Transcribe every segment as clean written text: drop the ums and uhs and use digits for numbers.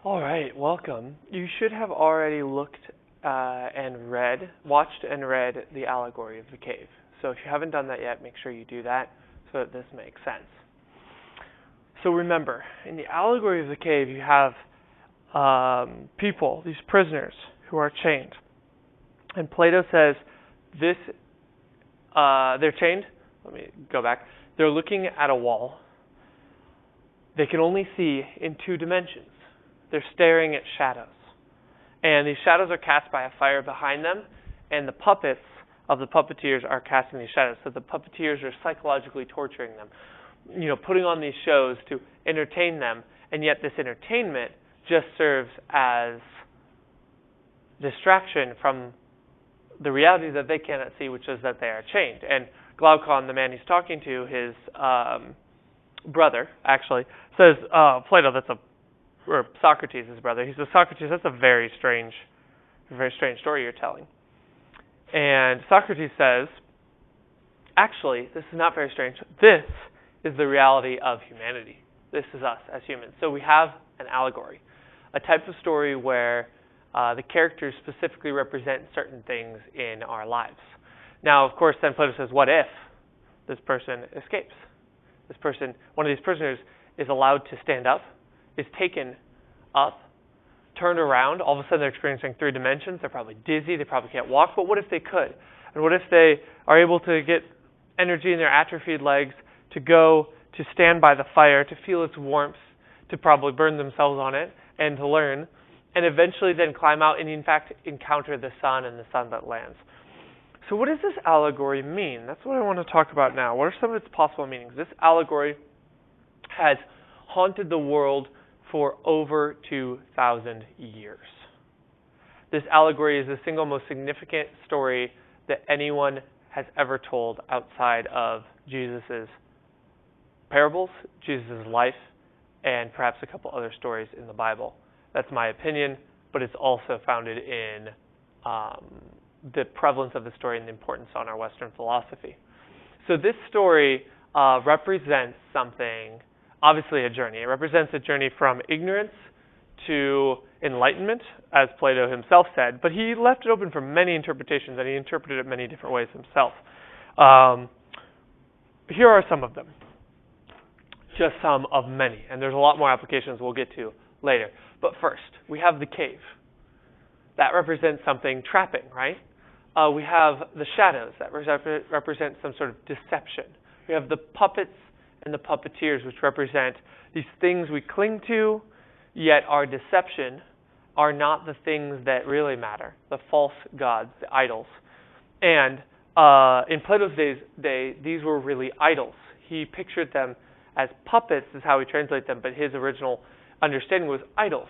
All right, welcome. You should have already watched and read the allegory of the cave. So if you haven't done that yet, make sure you do that so that this makes sense. So remember, in the allegory of the cave, you have people, these prisoners, who are chained. And Plato says they're chained. Let me go back. They're looking at a wall. They can only see in two dimensions. They're staring at shadows. And these shadows are cast by a fire behind them, and the puppets of the puppeteers are casting these shadows. So the puppeteers are psychologically torturing them, putting on these shows to entertain them, and yet this entertainment just serves as distraction from the reality that they cannot see, which is that they are chained. And Glaucon, the man he's talking to, his brother, actually, says, Plato, or Socrates, his brother, he says, Socrates, that's a very strange story you're telling. And Socrates says, actually, this is not very strange. This is the reality of humanity. This is us as humans. So we have an allegory, a type of story where the characters specifically represent certain things in our lives. Now, of course, then Plato says, what if this person escapes? One of these prisoners is allowed to stand up, is taken up, turned around. All of a sudden they're experiencing three dimensions. They're probably dizzy. They probably can't walk. But what if they could? And what if they are able to get energy in their atrophied legs to go to stand by the fire, to feel its warmth, to probably burn themselves on it, and to learn, and eventually then climb out and in fact encounter the sun and the sunlit lands. So what does this allegory mean? That's what I want to talk about now. What are some of its possible meanings? This allegory has haunted the world for over 2,000 years. This allegory is the single most significant story that anyone has ever told outside of Jesus' parables, Jesus' life, and perhaps a couple other stories in the Bible. That's my opinion, but it's also founded in the prevalence of the story and the importance on our Western philosophy. So this story represents something, obviously a journey. It represents a journey from ignorance to enlightenment, as Plato himself said, but he left it open for many interpretations, and he interpreted it many different ways himself. Here are some of them. Just some of many, and there's a lot more applications we'll get to later. But first, we have the cave. That represents something trapping, right? We have the shadows. That represent some sort of deception. We have the puppets and the puppeteers, which represent these things we cling to, yet our deception are not the things that really matter, the false gods, the idols. And in Plato's day, these were really idols. He pictured them as puppets, is how he translates them, but his original understanding was idols,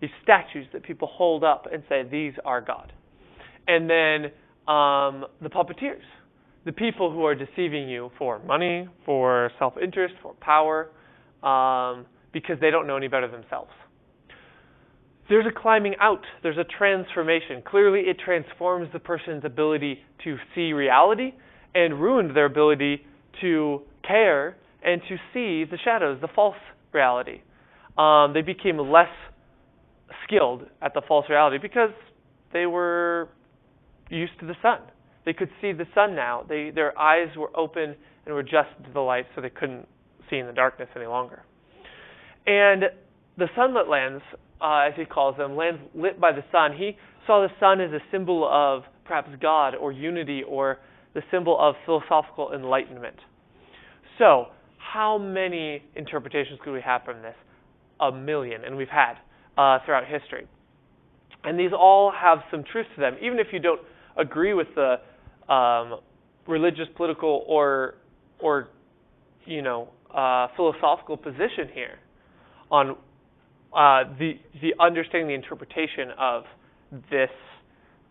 these statues that people hold up and say, these are God. And then the puppeteers, the people who are deceiving you for money, for self-interest, for power, because they don't know any better themselves. There's a climbing out. There's a transformation. Clearly, it transforms the person's ability to see reality and ruined their ability to care and to see the shadows, the false reality. They became less skilled at the false reality because they were used to the sun. They could see the sun now. Their eyes were open and were adjusted to the light, so they couldn't see in the darkness any longer. And the sunlit lands, as he calls them, lands lit by the sun, he saw the sun as a symbol of perhaps God or unity or the symbol of philosophical enlightenment. So, how many interpretations could we have from this? 1 million, and we've had throughout history. And these all have some truth to them, even if you don't agree with the religious, political, or philosophical position here on the understanding, the interpretation of this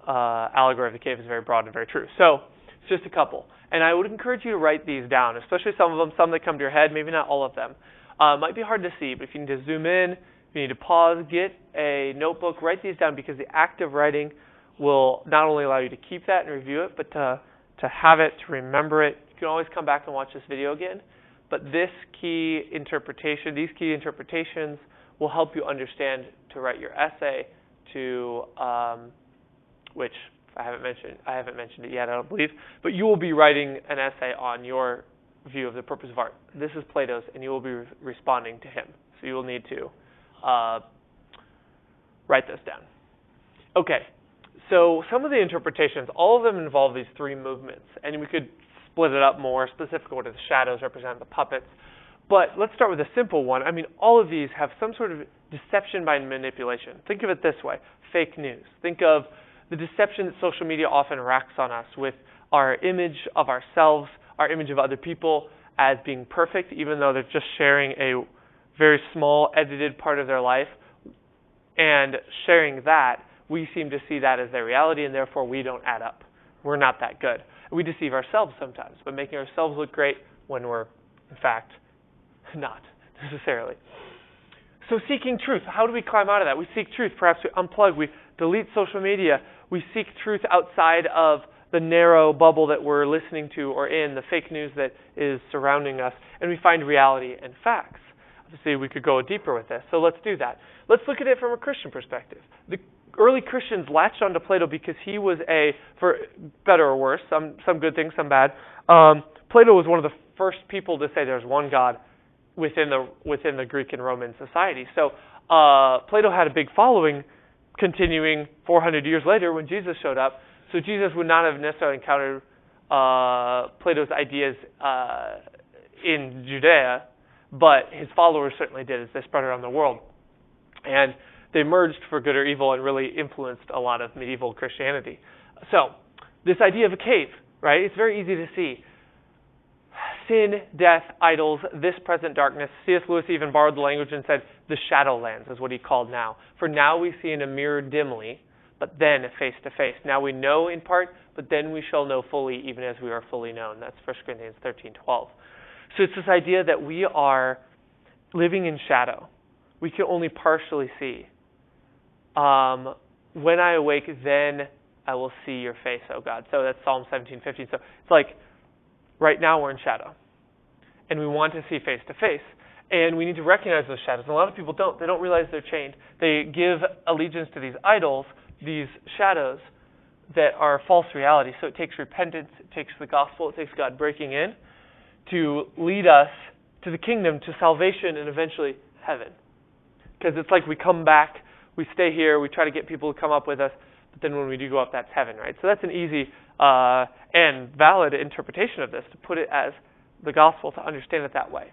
allegory of the cave is very broad and very true. So, it's just a couple. And I would encourage you to write these down, especially some of them, some that come to your head, maybe not all of them. It might be hard to see, but if you need to zoom in, if you need to pause, get a notebook, write these down, because the act of writing will not only allow you to keep that and review it, but to have it, to remember it. You can always come back and watch this video again. But these key interpretations will help you understand to write your essay, to which I haven't mentioned it yet, I don't believe, but you will be writing an essay on your view of the purpose of art. This is Plato's, and you will be responding to him. So you will need to write this down. Okay, so some of the interpretations, all of them involve these three movements, and we could split it up more specifically. What do the shadows represent, the puppets? But let's start with a simple one. I mean, all of these have some sort of deception by manipulation. Think of it this way, fake news. Think of the deception that social media often racks on us with our image of ourselves, our image of other people as being perfect, even though they're just sharing a very small, edited part of their life. And sharing that, we seem to see that as their reality, and therefore we don't add up. We're not that good. We deceive ourselves sometimes by making ourselves look great when we're, in fact, not necessarily. So seeking truth, how do we climb out of that? We seek truth. Perhaps we unplug. We delete social media. We seek truth outside of the narrow bubble that we're listening to or in, the fake news that is surrounding us, and we find reality and facts. Obviously, we could go deeper with this, so let's do that. Let's look at it from a Christian perspective. The early Christians latched onto Plato because he was for better or worse, some good things, some bad. Plato was one of the first people to say there's one God within the Greek and Roman society. So Plato had a big following, continuing 400 years later when Jesus showed up. So Jesus would not have necessarily encountered Plato's ideas in Judea, but his followers certainly did as they spread around the world. And they merged for good or evil and really influenced a lot of medieval Christianity. So this idea of a cave, right? It's very easy to see. Sin, death, idols, this present darkness. C.S. Lewis even borrowed the language and said, the shadowlands is what he called now. For now we see in a mirror dimly, but then face to face. Now we know in part, but then we shall know fully, even as we are fully known. That's 1 Corinthians 13:12. So it's this idea that we are living in shadow. We can only partially see. When I awake, then I will see your face, O God. So that's Psalm 17:15. So it's like right now we're in shadow, and we want to see face to face. And we need to recognize those shadows. And a lot of people don't. They don't realize they're chained. They give allegiance to these idols, these shadows that are false realities. So it takes repentance, it takes the gospel, it takes God breaking in to lead us to the kingdom, to salvation, and eventually heaven. Because it's like we come back, we stay here, we try to get people to come up with us, but then when we do go up, that's heaven, right? So that's an easy and valid interpretation of this, to put it as the gospel, to understand it that way.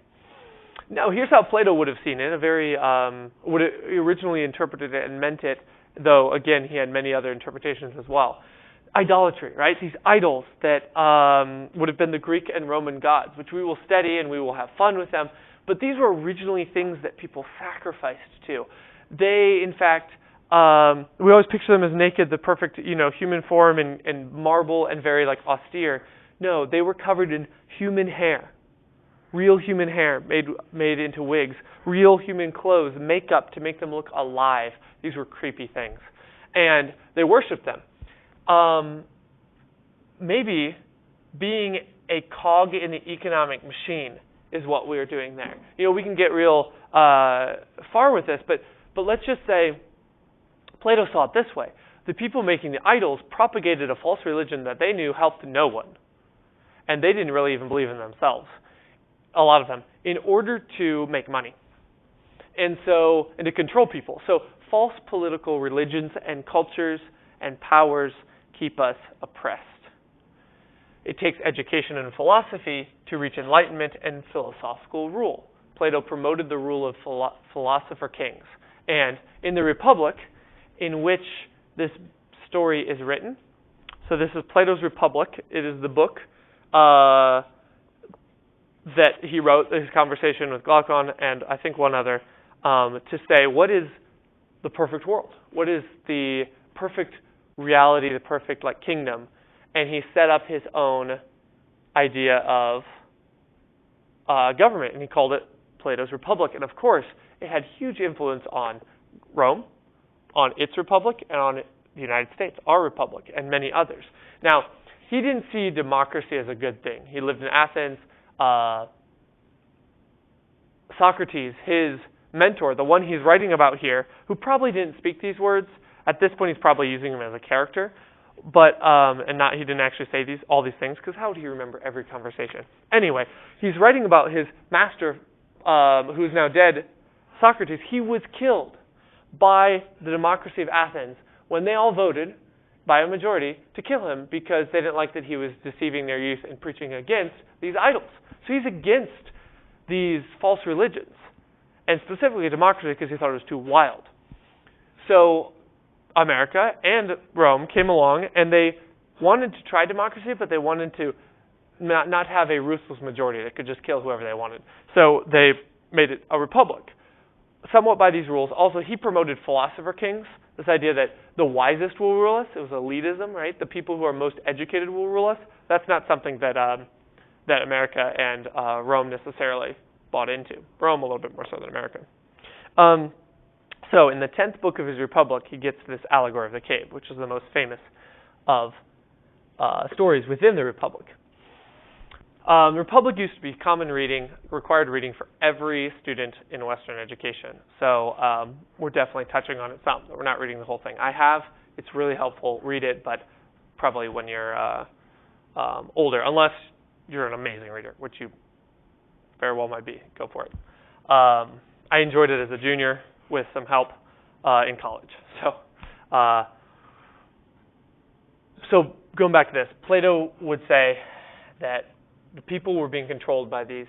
Now, here's how Plato would have seen it, would have originally interpreted it and meant it, though, again, he had many other interpretations as well. Idolatry, right? These idols that would have been the Greek and Roman gods, which we will study and we will have fun with them, but these were originally things that people sacrificed to. They, in fact, we always picture them as naked, the perfect, human form and marble and very austere. No, they were covered in human hair. Real human hair made into wigs, real human clothes, makeup to make them look alive. These were creepy things. And they worshipped them. Maybe being a cog in the economic machine is what we are doing there. We can get real far with this, but let's just say Plato saw it this way. The people making the idols propagated a false religion that they knew helped no one. And they didn't really even believe in themselves. A lot of them, in order to make money, and to control people. So false political religions and cultures and powers keep us oppressed. It takes education and philosophy to reach enlightenment and philosophical rule. Plato promoted the rule of philosopher kings. And in the Republic, in which this story is written, so this is Plato's Republic. It is the book that he wrote, his conversation with Glaucon and I think one other, to say, what is the perfect world? What is the perfect reality, the perfect kingdom? And he set up his own idea of government, and he called it Plato's Republic. And of course, it had huge influence on Rome, on its republic, and on the United States, our republic, and many others. Now, he didn't see democracy as a good thing. He lived in Athens. Socrates, his mentor, the one he's writing about here, who probably didn't speak these words. At this point, he's probably using them as a character, but he didn't actually say all these things, because how do you remember every conversation? Anyway, he's writing about his master, who's now dead, Socrates. He was killed by the democracy of Athens when they all voted by a majority to kill him because they didn't like that he was deceiving their youth and preaching against these idols. So he's against these false religions, and specifically democracy because he thought it was too wild. So America and Rome came along, and they wanted to try democracy, but they wanted to not have a ruthless majority that could just kill whoever they wanted. So they made it a republic, somewhat by these rules. Also, he promoted philosopher kings, this idea that the wisest will rule us. It was elitism, right? The people who are most educated will rule us. That's not something that that America and Rome necessarily bought into. Rome a little bit more so than America. So in the 10th book of his Republic, he gets this allegory of the cave, which is the most famous of stories within the Republic. The Republic used to be common reading, required reading for every student in Western education. So we're definitely touching on it some. We're not reading the whole thing. I have. It's really helpful. Read it, but probably when you're older, unless you're an amazing reader, which you very well might be. Go for it. I enjoyed it as a junior with some help in college. So going back to this, Plato would say that the people were being controlled by this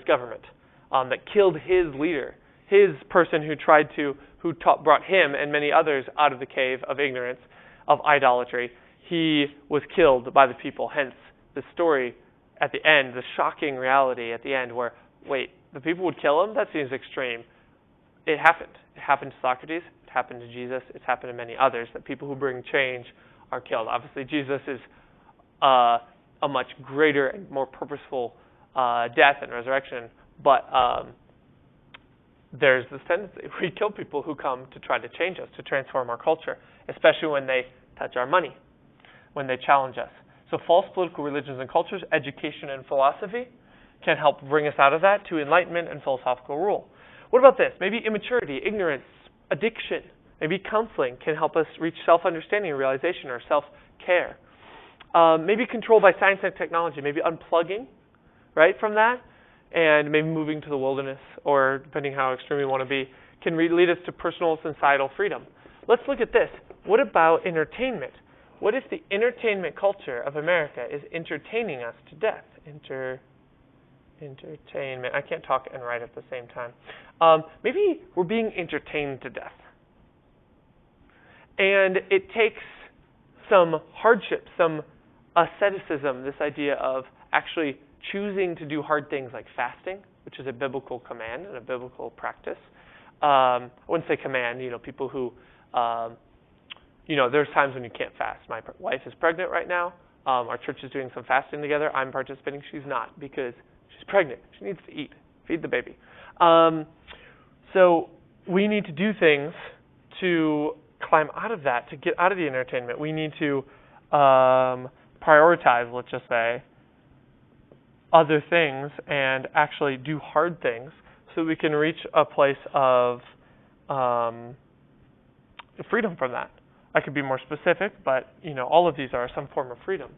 government that killed his leader, his person who brought him and many others out of the cave of ignorance, of idolatry. He was killed by the people. Hence, the story at the end, the shocking reality at the end, where the people would kill him. That seems extreme. It happened. It happened to Socrates. It happened to Jesus. It's happened to many others. That people who bring change are killed. Obviously, Jesus is a much greater and more purposeful death and resurrection, but there's this tendency. We kill people who come to try to change us, to transform our culture, especially when they touch our money, when they challenge us. So false political religions and cultures, education and philosophy can help bring us out of that to enlightenment and philosophical rule. What about this? Maybe immaturity, ignorance, addiction, maybe counseling can help us reach self-understanding and realization, or self-care. Maybe control by science and technology, maybe unplugging, right, from that, and maybe moving to the wilderness, or depending how extreme we want to be, can lead us to personal societal freedom. Let's look at this. What about entertainment? What if the entertainment culture of America is entertaining us to death? Entertainment. I can't talk and write at the same time. Maybe we're being entertained to death. And it takes some hardship, some asceticism, this idea of actually choosing to do hard things like fasting, which is a biblical command and a biblical practice. I wouldn't say command, people who, there's times when you can't fast. My wife is pregnant right now. Our church is doing some fasting together. I'm participating. She's not, because she's pregnant. She needs to eat, feed the baby. So we need to do things to climb out of that, to get out of the entertainment. We need to prioritize, let's just say, other things and actually do hard things so we can reach a place of freedom from that. I could be more specific, but all of these are some form of freedom.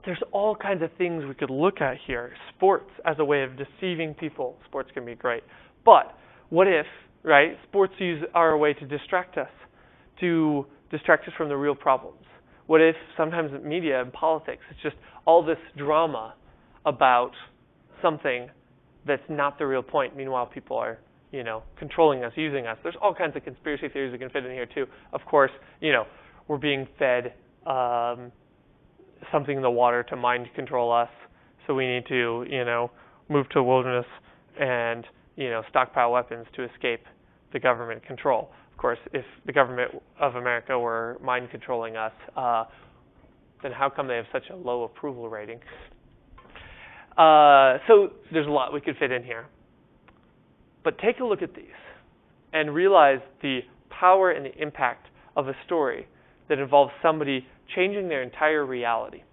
There's all kinds of things we could look at here. Sports as a way of deceiving people. Sports can be great. But what if, right, sports are a way to distract us from the real problems? What if sometimes in media and politics, it's just all this drama about something that's not the real point. Meanwhile, people are, controlling us, using us. There's all kinds of conspiracy theories that can fit in here too. Of course, we're being fed something in the water to mind control us. So we need to, move to the wilderness and, stockpile weapons to escape the government control. Of course, if the government of America were mind controlling us, then how come they have such a low approval rating? So there's a lot we could fit in here. But take a look at these and realize the power and the impact of a story that involves somebody changing their entire reality.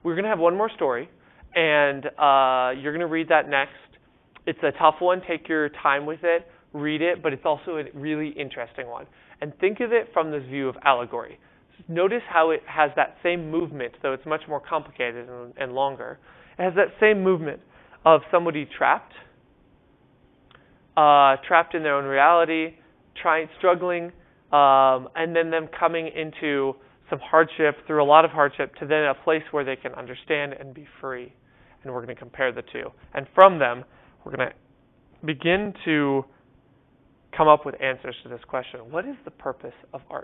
We're going to have one more story, and you're going to read that next. It's a tough one. Take your time with it, read it, but it's also a really interesting one. And think of it from this view of allegory. Notice how it has that same movement, though it's much more complicated and longer. It has that same movement of somebody trapped in their own reality, struggling, and then them coming into some hardship, through a lot of hardship, to then a place where they can understand and be free. And we're going to compare the two. And from them, we're going to begin to come up with answers to this question. What is the purpose of art?